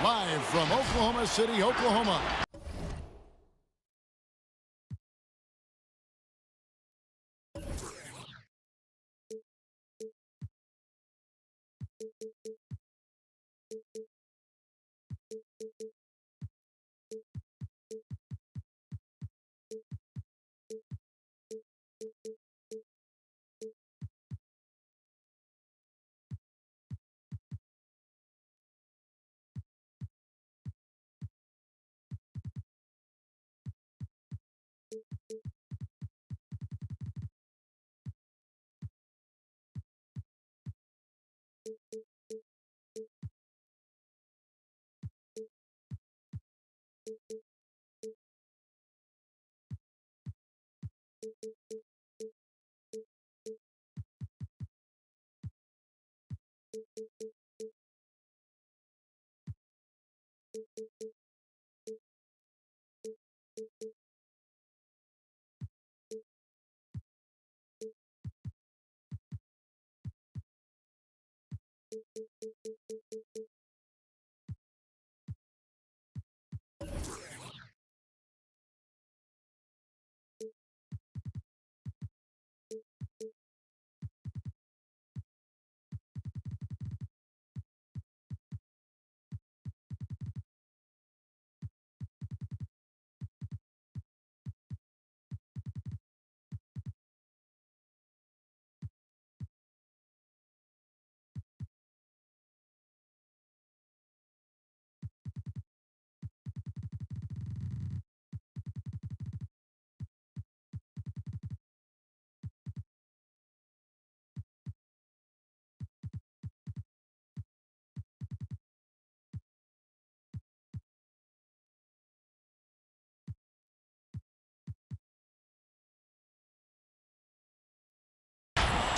live from Oklahoma City, Oklahoma.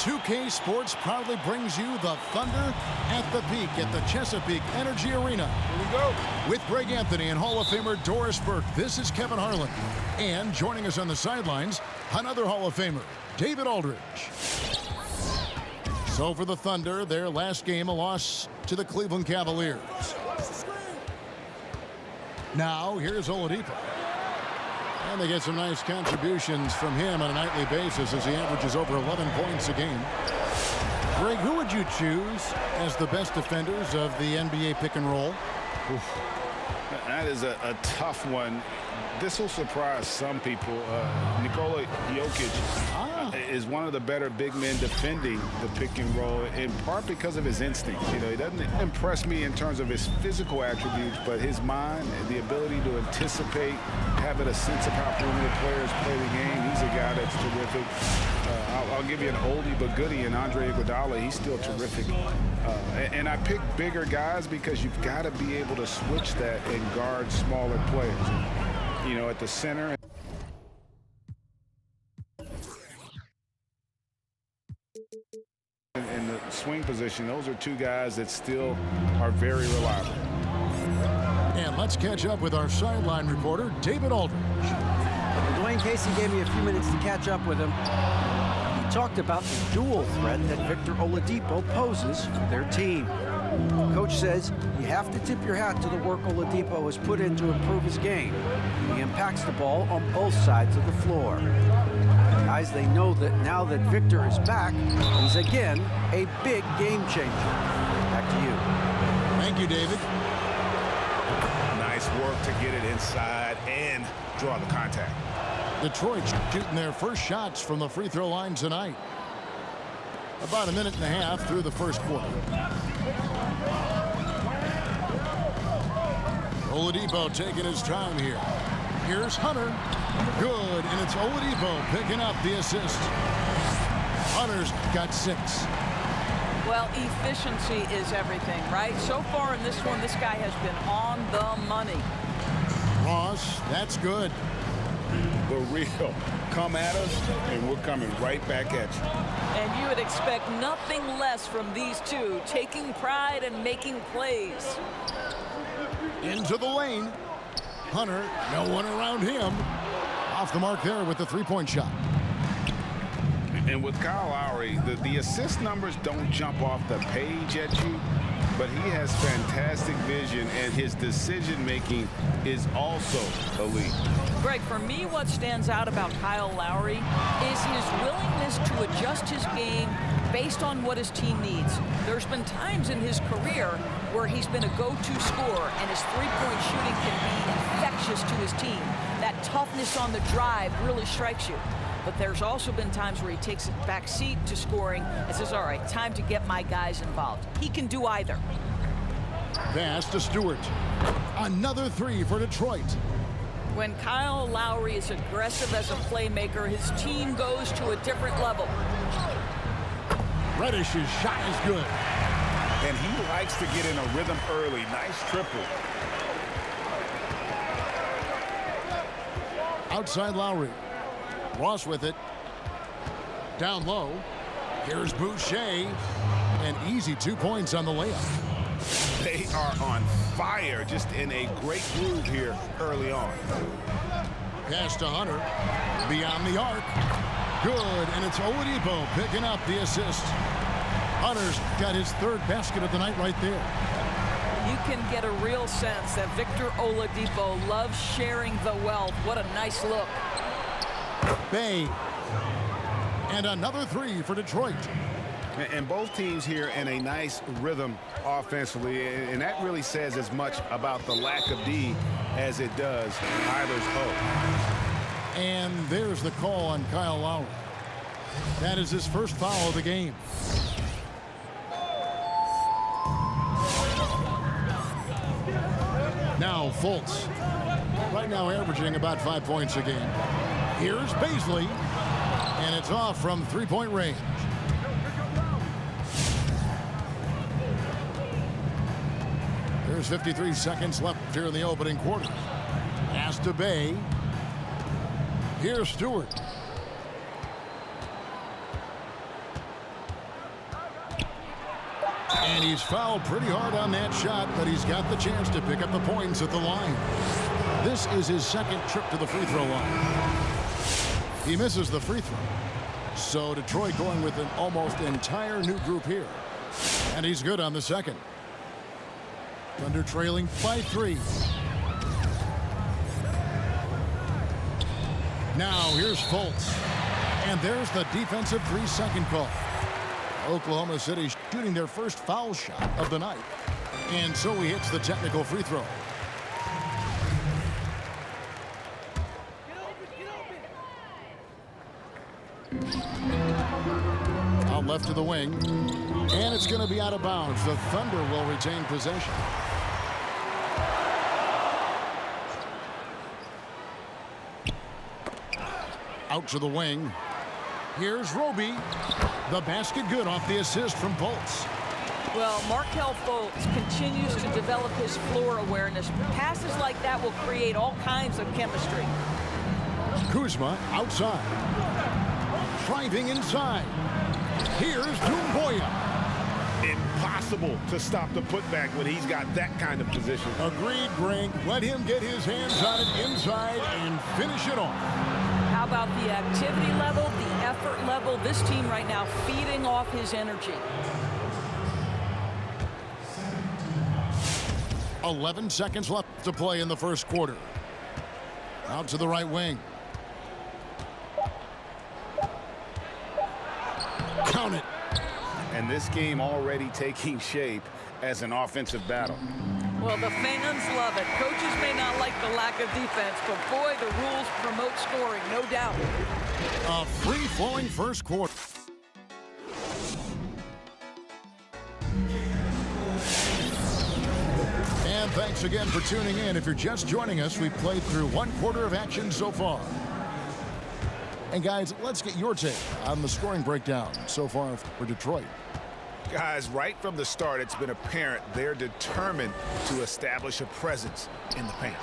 .2K Sports proudly brings you the Thunder at the peak at the Chesapeake Energy Arena. Here we go. With Greg Anthony and Hall of Famer Doris Burke, this is Kevin Harlan. And joining us on the sidelines, another Hall of Famer, David Aldridge. So for the Thunder, their last game, a loss to the Cleveland Cavaliers. Now, here's Oladipo. And they get some nice contributions from him on a nightly basis as he averages over 11 points a game. Greg, who would you choose as the best defenders of the NBA pick and roll? Oof. That is a tough one. This will surprise some people. Nikola Jokic is one of the better big men defending the pick and roll, in part because of his instincts. You know, he doesn't impress me in terms of his physical attributes, but his mind, the ability to anticipate, having a sense of how perimeter players play the game. He's a guy that's terrific. I'll give you an oldie but goodie in Andre Iguodala. He's still terrific. And I pick bigger guys because you've got to be able to switch that and guard smaller players. You know, at the center. In the swing position, those are two guys that still are very reliable. And let's catch up with our sideline reporter, David Aldridge. Dwayne Casey gave me a few minutes to catch up with him. He talked about the dual threat that Victor Oladipo poses for their team. Coach says you have to tip your hat to the work Oladipo has put in to improve his game. He impacts the ball on both sides of the floor. Guys, they know that now that Victor is back, he's again a big game changer. Back to you. Thank you, David. Nice work to get it inside and draw the contact. Detroit shooting their first shots from the free throw line tonight. About a minute and a half through the first quarter. Oladipo taking his time here. Here's Hunter. Good, and it's Oladipo picking up the assist. Hunter's got 6. Well, efficiency is everything, right? So far in this one, this guy has been on the money. Ross, that's good. The real. Come at us, and we're coming right back at you. And you would expect nothing less from these two, taking pride and making plays. Into the lane. Hunter, no one around him. Off the mark there with the three-point shot. And with Kyle Lowry, the assist numbers don't jump off the page at you, but he has fantastic vision, and his decision-making is also elite. Greg, for me, what stands out about Kyle Lowry is his willingness to adjust his game based on what his team needs. There's been times in his career where he's been a go-to scorer, and his three-point shooting can be infectious to his team. That toughness on the drive really strikes you. But there's also been times where he takes a back seat to scoring and says, all right, time to get my guys involved. He can do either. Pass to Stewart. Another three for Detroit. When Kyle Lowry is aggressive as a playmaker, his team goes to a different level. Reddish's shot is good. And he likes to get in a rhythm early. Nice triple. Outside Lowry. Ross with it. Down low. Here's Boucher. An easy 2 points on the layup. They are on fire, just in a great groove here early on. Pass to Hunter. Beyond the arc. Good, and it's Oladipo picking up the assist. Hunter's got his third basket of the night right there. You can get a real sense that Victor Oladipo loves sharing the wealth. What a nice look. Bay. And another three for Detroit. And both teams here in a nice rhythm offensively, and that really says as much about the lack of D as it does either's O. And there's the call on Kyle Lowry. That is his first foul of the game. Now Fultz. Right now averaging about 5 points a game. Here's Baisley. And it's off from three-point range. There's 53 seconds left here in the opening quarter. Pass to Bay. Here's Stewart. And he's fouled pretty hard on that shot, but he's got the chance to pick up the points at the line. This is his second trip to the free throw line. He misses the free throw. So Detroit going with an almost entire new group here. And he's good on the second. Thunder trailing by 3. Now here's Fultz. And there's the defensive 3-second call. Oklahoma City shooting their first foul shot of the night. And so he hits the technical free throw. Out left to the wing. And it's going to be out of bounds. The Thunder will retain possession. Out to the wing. Here's Roby. The basket good off the assist from Fultz. Well, Markelle Fultz continues to develop his floor awareness. Passes like that will create all kinds of chemistry. Kuzma outside. Driving inside. Here's Doumbouya. Impossible to stop the putback when he's got that kind of position. Agreed, Greg. Let him get his hands on it inside and finish it off. How about the activity level, the effort level? This team right now feeding off his energy. 11 seconds left to play in the first quarter. Out to the right wing. Count it. And this game already taking shape as an offensive battle. Well, the fans love it. Coaches may not like the lack of defense, but boy, the rules promote scoring, no doubt. A free-flowing first quarter. And thanks again for tuning in. If you're just joining us, we've played through one quarter of action so far. And guys, let's get your take on the scoring breakdown so far for Detroit. Guys, right from the start, it's been apparent they're determined to establish a presence in the paint.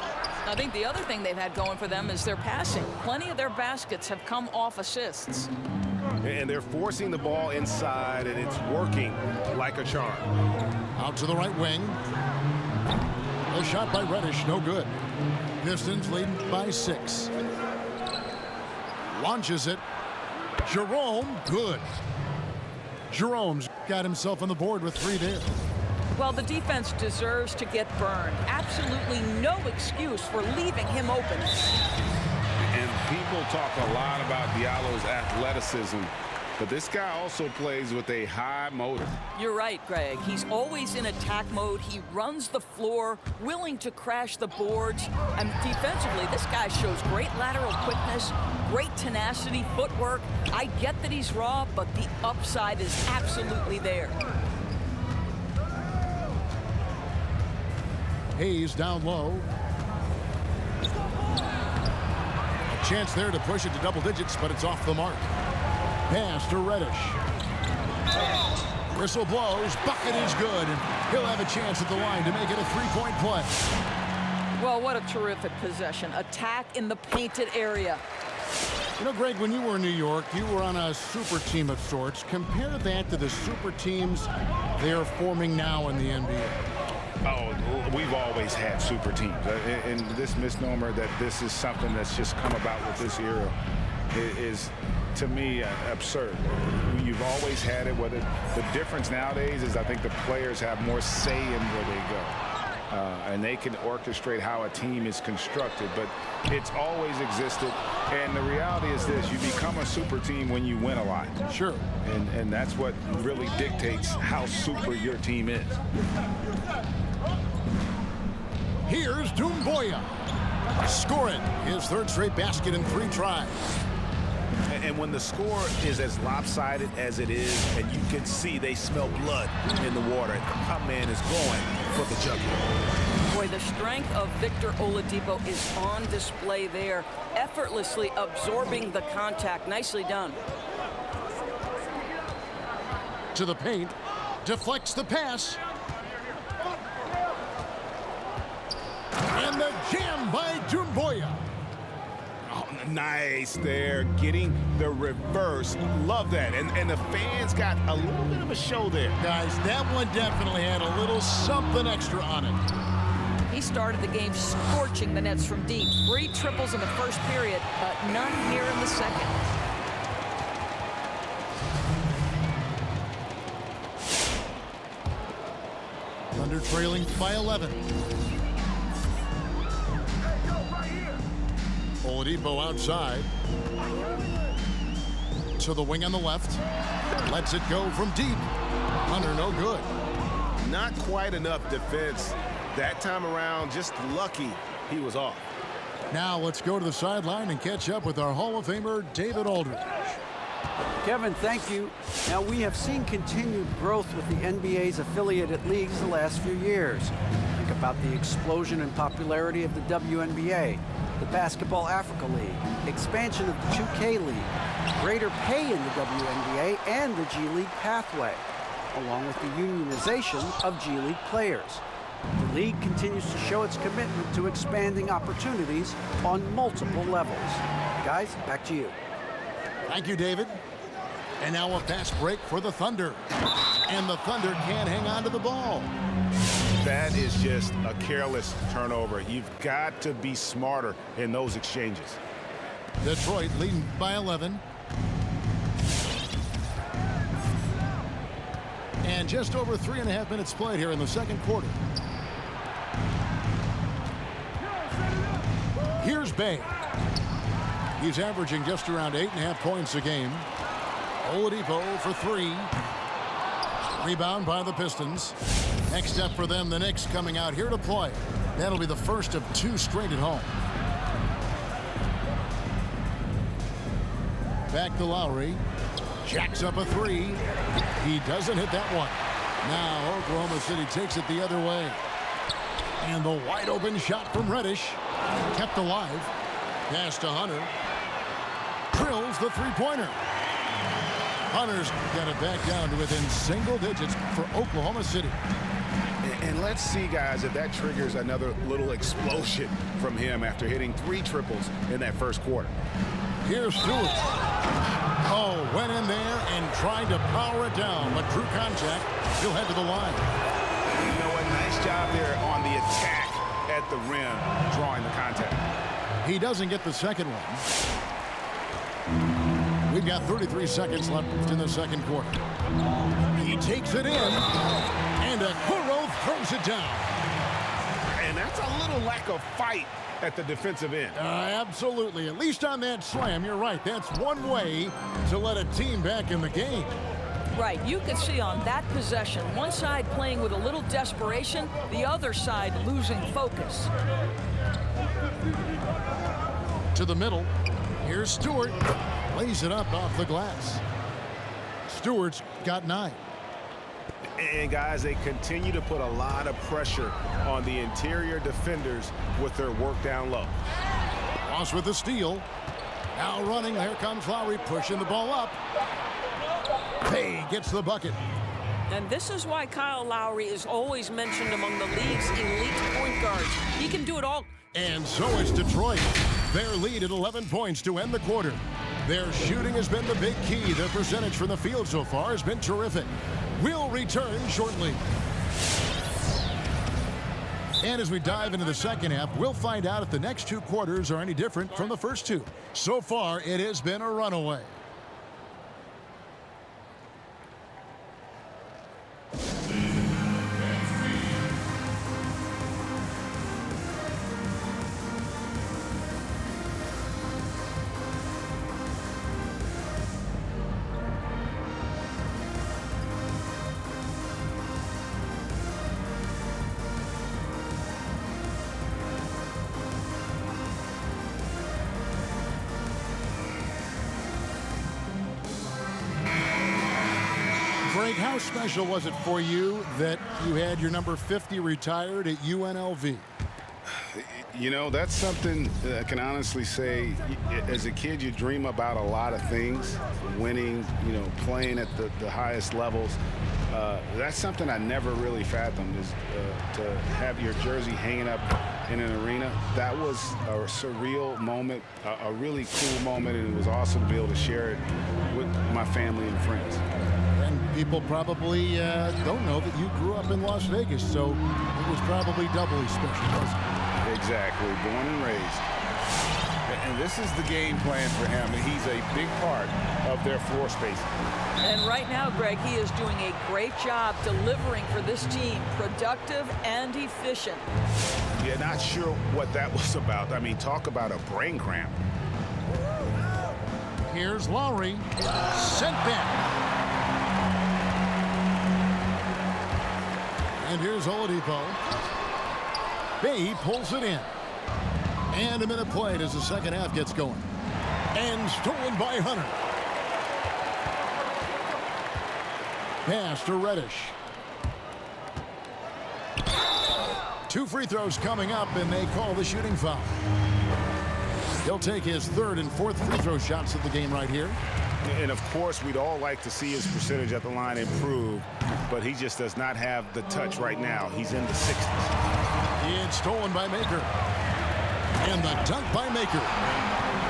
I think the other thing they've had going for them is their passing. Plenty of their baskets have come off assists. And they're forcing the ball inside, and it's working like a charm. Out to the right wing. A shot by Reddish, no good. Pistons leading by 6. Launches it. Jerome, good. Jerome's got himself on the board with 3 there. Well, the defense deserves to get burned. Absolutely no excuse for leaving him open. And people talk a lot about Diallo's athleticism, but this guy also plays with a high motor. You're right, Greg. He's always in attack mode. He runs the floor, willing to crash the boards. And defensively, this guy shows great lateral quickness, great tenacity, footwork. I get that he's raw, but the upside is absolutely there. Hayes down low. A chance there to push it to double digits, but it's off the mark. Pass to Reddish. Whistle blows. Bucket is good, and he'll have a chance at the line to make it a three-point play. Well, what a terrific possession. Attack in the painted area. You know, Greg, when you were in New York, you were on a super team of sorts. Compare that to the super teams they're forming now in the NBA. Oh, we've always had super teams. And this misnomer that this is something that's just come about with this era is, to me, absurd. You've always had it. Whether the difference nowadays is I think the players have more say in where they go. And they can orchestrate how a team is constructed. But it's always existed. And the reality is this. You become a super team when you win a lot. Sure. And that's what really dictates how super your team is. Here's Doumbouya. Scoring his third straight basket in 3 tries. And when the score is as lopsided as it is, and you can see they smell blood in the water, our man is going for the jugular. Boy, the strength of Victor Oladipo is on display there, effortlessly absorbing the contact. Nicely done. To the paint, deflects the pass. And the jam by Doumbouya. Oh, nice there, getting the reverse. Love that. And the fans got a little bit of a show there. Guys, that one definitely had a little something extra on it. He started the game scorching the Nets from deep. 3 triples in the first period, but none here in the second. Thunder trailing by 11. Oladipo outside. To the wing on the left. Lets it go from deep. Under, no good. Not quite enough defense that time around. Just lucky he was off. Now let's go to the sideline and catch up with our Hall of Famer, David Aldridge. Kevin, thank you. Now, we have seen continued growth with the NBA's affiliated leagues the last few years. Think about the explosion in popularity of the WNBA, the Basketball Africa League, expansion of the 2K League, greater pay in the WNBA and the G League pathway, along with the unionization of G League players. The league continues to show its commitment to expanding opportunities on multiple levels. Guys, back to you. Thank you, David. And now a fast break for the Thunder. And the Thunder can't hang on to the ball. That is just a careless turnover. You've got to be smarter in those exchanges. Detroit leading by 11. And just over 3.5 minutes played here in the second quarter. Here's Bay. He's averaging just around 8.5 points a game. Oladipo for 3. Rebound by the Pistons. Next up for them, the Knicks coming out here to play. That'll be the first of 2 straight at home. Back to Lowry. Jacks up a 3. He doesn't hit that one. Now Oklahoma City takes it the other way. And the wide open shot from Reddish. Kept alive. Pass to Hunter. Drills the three-pointer. Hunter's got it back down to within single digits for Oklahoma City. And let's see, guys, if that triggers another little explosion from him after hitting 3 triples in that first quarter. Here's Stewart. Oh, went in there and tried to power it down, but drew contact. He'll head to the line. You know what? Nice job there on the attack at the rim, drawing the contact. He doesn't get the second one. We've got 33 seconds left in the second quarter. He takes it in, and a Kuro it down. And that's a little lack of fight at the defensive end. Absolutely. At least on that slam, you're right. That's one way to let a team back in the game. Right, you could see on that possession, one side playing with a little desperation, the other side losing focus. To the middle. Here's Stewart. Lays it up off the glass. Stewart's got 9. And guys, they continue to put a lot of pressure on the interior defenders with their work down low. Ross with the steal. Now running. There comes Lowry pushing the ball up. Bay gets the bucket. And this is why Kyle Lowry is always mentioned among the league's elite point guards. He can do it all. And so it's Detroit. Their lead at 11 points to end the quarter. Their shooting has been the big key. Their percentage from the field so far has been terrific. We'll return shortly. And as we dive into the second half, we'll find out if the next 2 quarters are any different from the first 2. So far, it has been a runaway. Greg, how special was it for you that you had your number 50 retired at UNLV? You know, that's something I can honestly say. As a kid, you dream about a lot of things. Winning, you know, playing at the highest levels. That's something I never really fathomed, is to have your jersey hanging up in an arena. That was a surreal moment, a really cool moment, and it was awesome to be able to share it with my family and friends. And people probably don't know that you grew up in Las Vegas, so it was probably doubly special, wasn't it? Exactly, born and raised. And this is the game plan for him. He's a big part of their floor space. And right now, Greg, he is doing a great job delivering for this team, productive and efficient. Yeah, not sure what that was about. I mean, talk about a brain cramp. Here's Lowry, sent back. And here's Oladipo. Bay pulls it in. And a minute played as the second half gets going. And stolen by Hunter. Pass to Reddish. 2 free throws coming up, and they call the shooting foul. He'll take his 3rd and 4th free throw shots of the game right here. And of course, we'd all like to see his percentage at the line improve, but he just does not have the touch right now. He's in the 60s. It's stolen by Maker. And the dunk by Maker.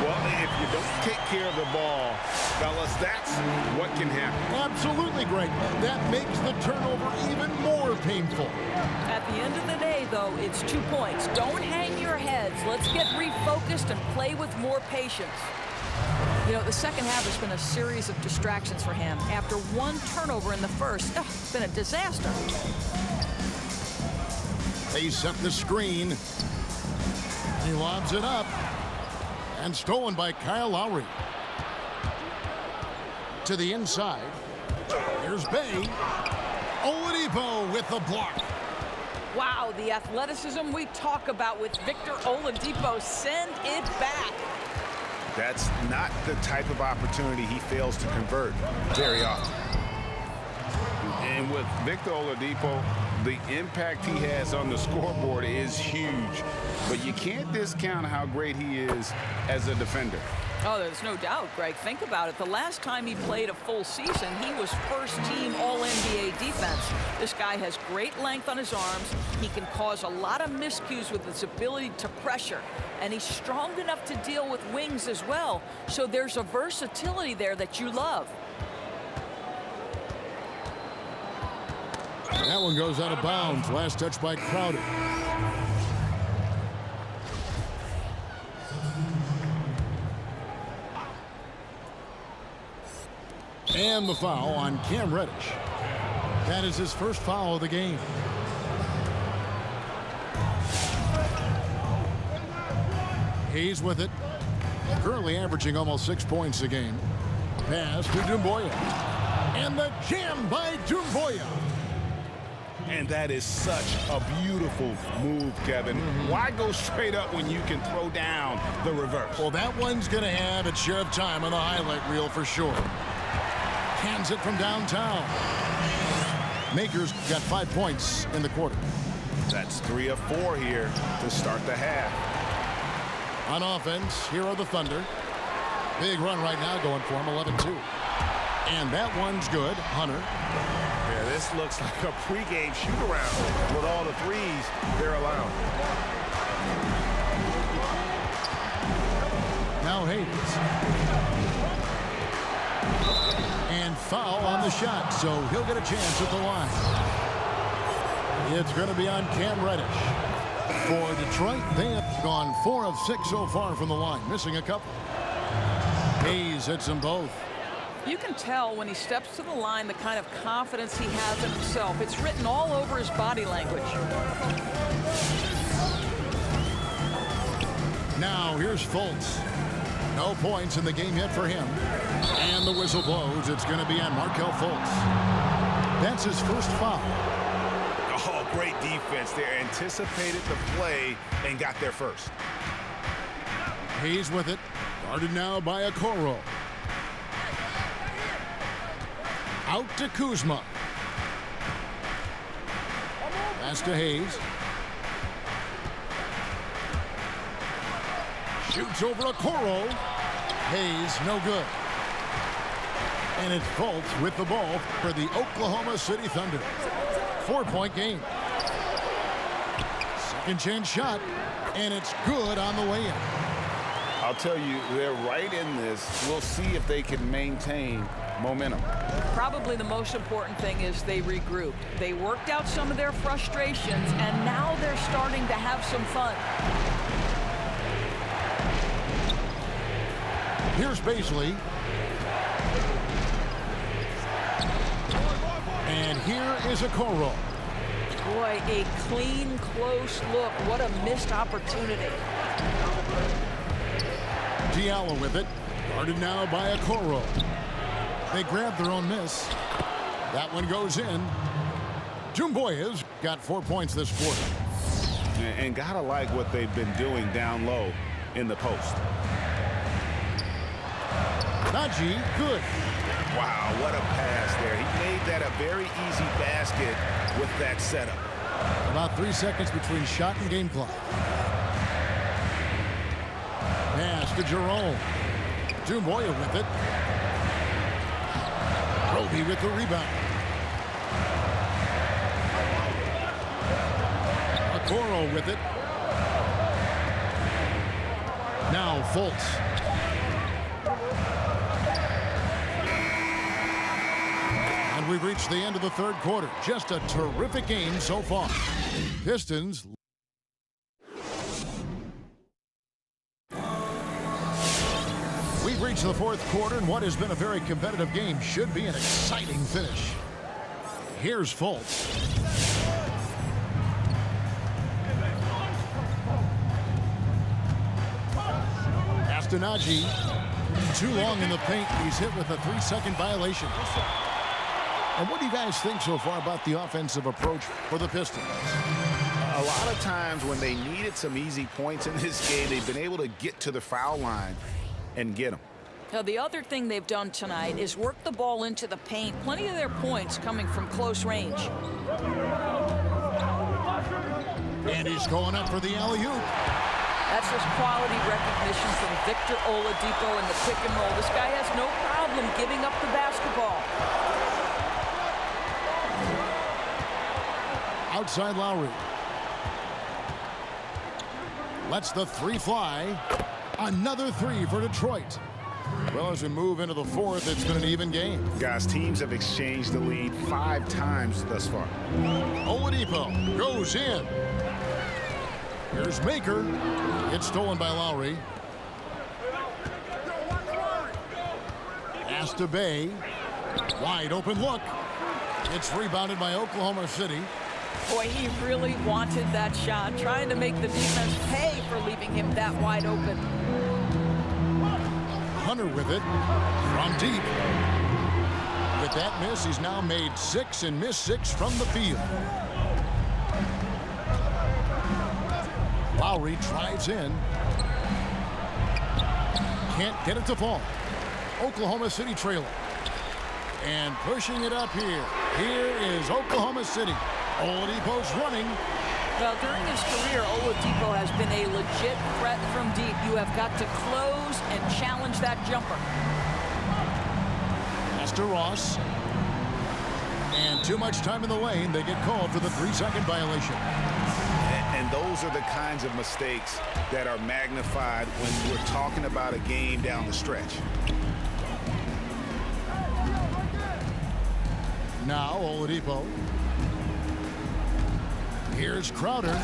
Well, if you don't take care of the ball, fellas, that's what can happen. Absolutely, Greg. That makes the turnover even more painful. At the end of the day, though, it's 2 points. Don't hang your heads. Let's get refocused and play with more patience. You know, the second half has been a series of distractions for him. After 1 turnover in the first, it's been a disaster. They set the screen. He lobs it up. And stolen by Kyle Lowry. To the inside. Here's Bay. Oladipo with the block. Wow, the athleticism we talk about with Victor Oladipo. Send it back. That's not the type of opportunity he fails to convert very often. And with Victor Oladipo, the impact he has on the scoreboard is huge. But you can't discount how great he is as a defender. Oh, there's no doubt, Greg. Think about it. The last time he played a full season, he was first-team All-NBA defense. This guy has great length on his arms. He can cause a lot of miscues with his ability to pressure. And he's strong enough to deal with wings as well. So there's a versatility there that you love. That one goes out of bounds. Last touch by Crowder. And the foul on Cam Reddish. That is his first foul of the game. He's with it. Currently averaging almost 6 points a game. Pass to Doumbouya. And the jam by Doumbouya. And that is such a beautiful move, Kevin. Why go straight up when you can throw down the reverse? Well, that one's going to have its share of time on the highlight reel for sure. Hands it from downtown. Makers got 5 points in the quarter. That's 3 of 4 here to start the half. On offense, here are the Thunder. Big run right now going for him, 11-2. And that one's good. Hunter. Yeah, this looks like a pregame shoot-around with all the threes they're allowing. Now Hayes. And foul on the shot, so he'll get a chance at the line. It's going to be on Cam Reddish. For Detroit, they have gone 4 of 6 so far from the line, missing a couple. Hayes hits them both. You can tell when he steps to the line the kind of confidence he has in himself. It's written all over his body language. Now here's Fultz. No points in the game yet for him. And the whistle blows. It's going to be on Markelle Fultz. That's his first foul. Oh, great defense there. Anticipated the play and got there first. Hayes with it. Guarded now by Okoro. Out to Kuzma. Pass to Hayes. Shoots over Okoro. Hayes, no good. And it's Fultz with the ball for the Oklahoma City Thunder. 4-point game. Second chance shot, and it's good on the way in. I'll tell you, they're right in this. We'll see if they can maintain momentum. Probably the most important thing is they regrouped. They worked out some of their frustrations, and now they're starting to have some fun. Here's Baisley. And here is Okoro. Boy, a clean, close look. What a missed opportunity. Diallo with it. Guarded now by Okoro. They grab their own miss. That one goes in. Doumbouya's got 4 points this quarter. And gotta like what they've been doing down low in the post. Najee, good. Wow, what a pass there. He made that a very easy basket with that setup. About 3 seconds between shot and game clock. Pass to Jerome. Doumbouya with it. Roby with the rebound. Okoro with it. Now Fultz. And we've reached the end of the third quarter. Just a terrific game so far. Pistons. We've reached the fourth quarter, and what has been a very competitive game should be an exciting finish. Here's Fultz. Pass to Najee. Too long in the paint. He's hit with a 3-second violation. And what do you guys think so far about the offensive approach for the Pistons? A lot of times when they needed some easy points in this game, they've been able to get to the foul line and get them. Now, the other thing they've done tonight is work the ball into the paint. Plenty of their points coming from close range. And he's going up for the alley-oop. That's just quality recognition from Victor Oladipo in the pick and roll. This guy has no problem giving up the basketball. Outside Lowry. Lets the three fly. Another three for Detroit. Well, as we move into the fourth, it's been an even game. Guys, teams have exchanged the lead 5 times thus far. Oladipo goes in. Here's Maker. It's stolen by Lowry. Pass to Bay. Wide open look. It's rebounded by Oklahoma City. Boy, he really wanted that shot, trying to make the defense pay for leaving him that wide open. Hunter with it from deep. With that miss, he's now made 6 and missed 6 from the field. Lowry drives in. Can't get it to fall. Oklahoma City trailing. And pushing it up here. Here is Oklahoma City. Oladipo's running. Well, during his career, Oladipo has been a legit threat from deep. You have got to close and challenge that jumper. Pass to Ross. And too much time in the lane. They get called for the 3-second violation. And those are the kinds of mistakes that are magnified when we're talking about a game down the stretch. Now Oladipo. Here's Crowder.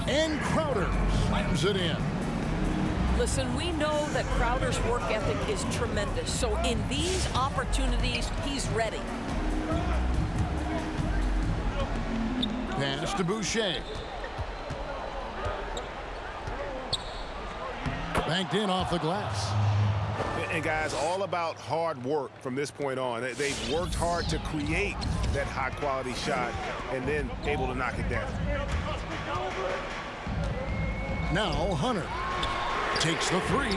And Crowder slams it in. Listen, we know that Crowder's work ethic is tremendous. So in these opportunities, he's ready. Pass to Boucher. Banked in off the glass. And guys, all about hard work from this point on. They've worked hard to create that high-quality shot and then able to knock it down. Now Hunter takes the 3.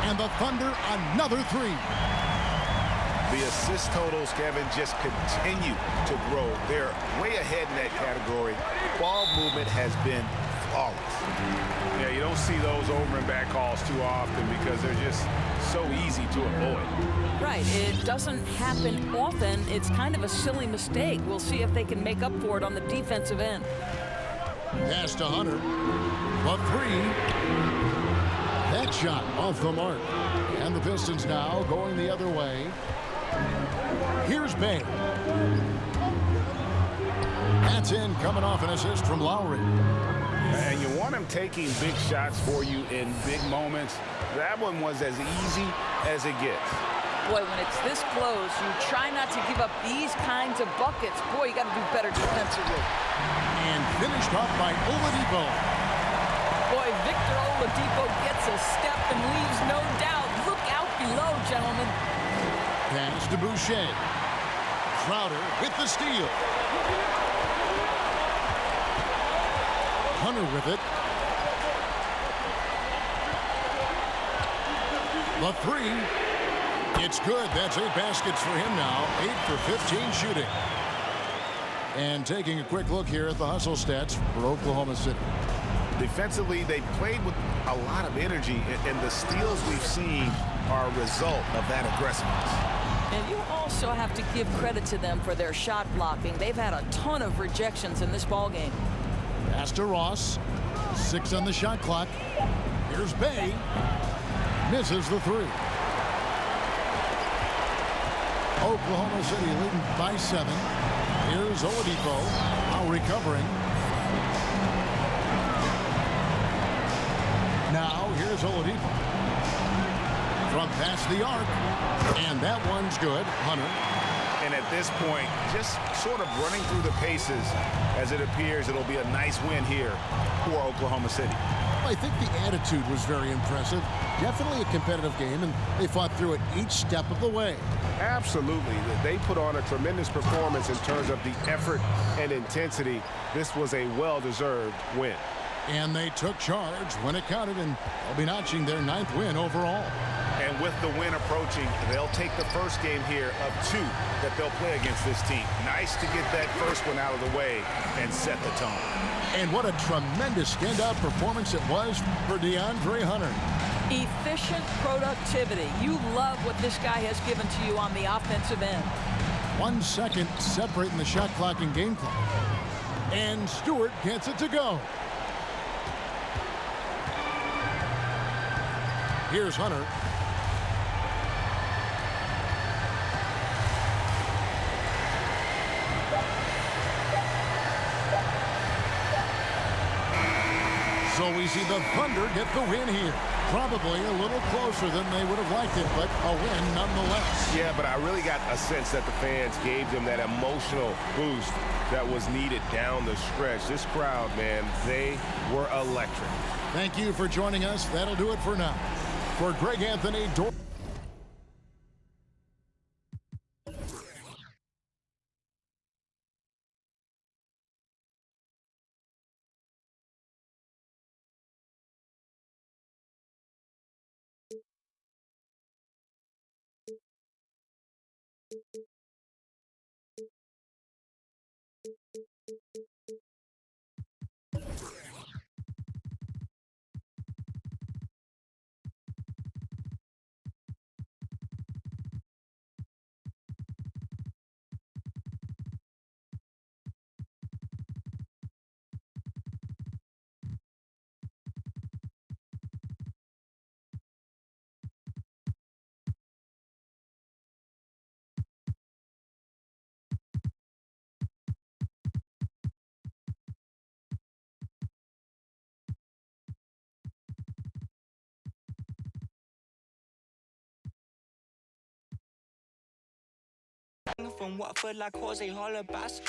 And the Thunder another 3. The assist totals, Kevin, just continue to grow. They're way ahead in that category. Ball movement has been flawless. Yeah, you don't see those over and back calls too often because they're just so easy to avoid. Right, it doesn't happen often. It's kind of a silly mistake. We'll see if they can make up for it on the defensive end. Pass to Hunter. The 3. That shot off the mark. And the Pistons now going the other way. Here's Bay. That's in, coming off an assist from Lowry. And you want him taking big shots for you in big moments. That one was as easy as it gets. Boy, when it's this close, you try not to give up these kinds of buckets. Boy, you got to do better defensively. And finished off by Oladipo. Boy, Victor Oladipo gets a step and leaves no doubt. Look out below, gentlemen. Pass to Boucher. Crowder with the steal. Hunter with it. The 3. It's good. That's 8 baskets for him now. 8 for 15 shooting. And taking a quick look here at the hustle stats for Oklahoma City. Defensively, they played with a lot of energy, and the steals we've seen are a result of that aggressiveness. And you also have to give credit to them for their shot blocking. They've had a ton of rejections in this ballgame. Pass to Ross. 6 on the shot clock. Here's Bay. Misses the 3. Oklahoma City leading by 7. Here's Oladipo. Now recovering. Now here's Oladipo. From past the arc. And that one's good. Hunter. And at this point, just sort of running through the paces as it appears it'll be a nice win here for Oklahoma City. I think the attitude was very impressive. Definitely a competitive game, and they fought through it each step of the way. Absolutely. They put on a tremendous performance in terms of the effort and intensity. This was a well-deserved win. And they took charge when it counted, and they'll be notching their 9th win overall. And with the win approaching, they'll take the first game here of 2 that they'll play against this team. Nice to get that first one out of the way and set the tone. And what a tremendous standout performance it was for DeAndre Hunter. Efficient productivity. You love what this guy has given to you on the offensive end. 1 second separating the shot clock and game clock. And Stewart gets it to go. Here's Hunter. So we see the Thunder get the win here. Probably a little closer than they would have liked it, but a win nonetheless. Yeah, but I really got a sense that the fans gave them that emotional boost that was needed down the stretch. This crowd, man, they were electric. Thank you for joining us. That'll do it for now. For Greg Anthony, From Watford like Jose Hollebass.